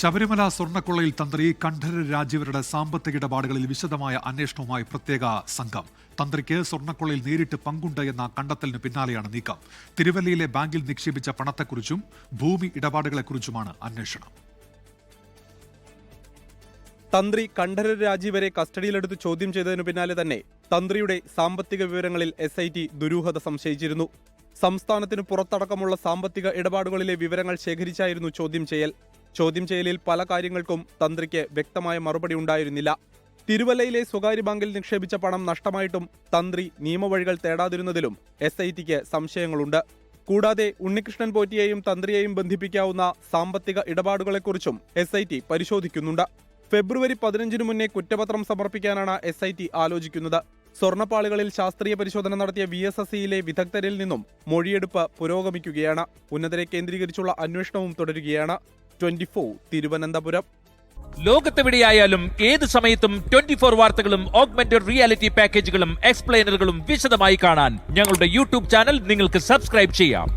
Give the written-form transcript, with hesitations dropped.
ശബരിമല സ്വർണ്ണക്കൊള്ളയിൽ തന്ത്രി കണ്ഠരര് രാജീവരുടെ സാമ്പത്തിക ഇടപാടുകളിൽ വിശദമായ അന്വേഷണവുമായി പ്രത്യേക സംഘം. തന്ത്രിക്ക് സ്വർണ്ണക്കൊള്ളയിൽ നേരിട്ട് പങ്കുണ്ട് എന്ന കണ്ടെത്തലിന് പിന്നാലെയാണ് നീക്കം. തിരുവല്ലയിലെ ബാങ്കിൽ നിക്ഷേപിച്ച പണത്തെക്കുറിച്ചും ഭൂമി ഇടപാടുകളെക്കുറിച്ചുമാണ് അന്വേഷണം. തന്ത്രി കണ്ഠരര് രാജീവരെ കസ്റ്റഡിയിലെടുത്ത് ചോദ്യം ചെയ്തതിനു പിന്നാലെ തന്നെ തന്ത്രിയുടെ സാമ്പത്തിക വിവരങ്ങളിൽ SIT ദുരൂഹത സംശയിച്ചിരുന്നു. സംസ്ഥാനത്തിനു പുറത്തടക്കമുള്ള സാമ്പത്തിക ഇടപാടുകളിലെ വിവരങ്ങൾ ശേഖരിച്ചായിരുന്നു ചോദ്യം ചെയ്യലിൽ പല കാര്യങ്ങൾക്കും തന്ത്രിക്ക് വ്യക്തമായ മറുപടി ഉണ്ടായിരുന്നില്ല. തിരുവല്ലയിലെ സ്വകാര്യ ബാങ്കിൽ നിക്ഷേപിച്ച പണം നഷ്ടമായിട്ടും തന്ത്രി നിയമവഴികൾ തേടാതിരുന്നതിലും SITക്ക് സംശയങ്ങളുണ്ട്. കൂടാതെ ഉണ്ണികൃഷ്ണൻ പോറ്റിയെയും തന്ത്രിയെയും ബന്ധിപ്പിക്കാവുന്ന സാമ്പത്തിക ഇടപാടുകളെക്കുറിച്ചും SIT പരിശോധിക്കുന്നുണ്ട്. ഫെബ്രുവരി 15 മുന്നേ കുറ്റപത്രം സമർപ്പിക്കാനാണ് SIT ആലോചിക്കുന്നത്. സ്വർണ്ണപ്പാളികളിൽ ശാസ്ത്രീയ പരിശോധന നടത്തിയ VSSCയിലെ വിദഗ്ധരിൽ നിന്നും മൊഴിയെടുപ്പ് പുരോഗമിക്കുകയാണ്. ഉന്നതരെ കേന്ദ്രീകരിച്ചുള്ള അന്വേഷണവും തുടരുകയാണ്. 24 തിരുവനന്തപുരം. ലോകത്തെവിടെയായാലും ഏത് സമയത്തും 24 വാർത്തകളും ഓഗ്മെന്റഡ് റിയാലിറ്റി പാക്കേജുകളും എക്സ്പ്ലെയിനറുകളും വിശദമായി കാണാൻ ഞങ്ങളുടെ YouTube ചാനൽ നിങ്ങൾക്ക് സബ്സ്ക്രൈബ് ചെയ്യാം.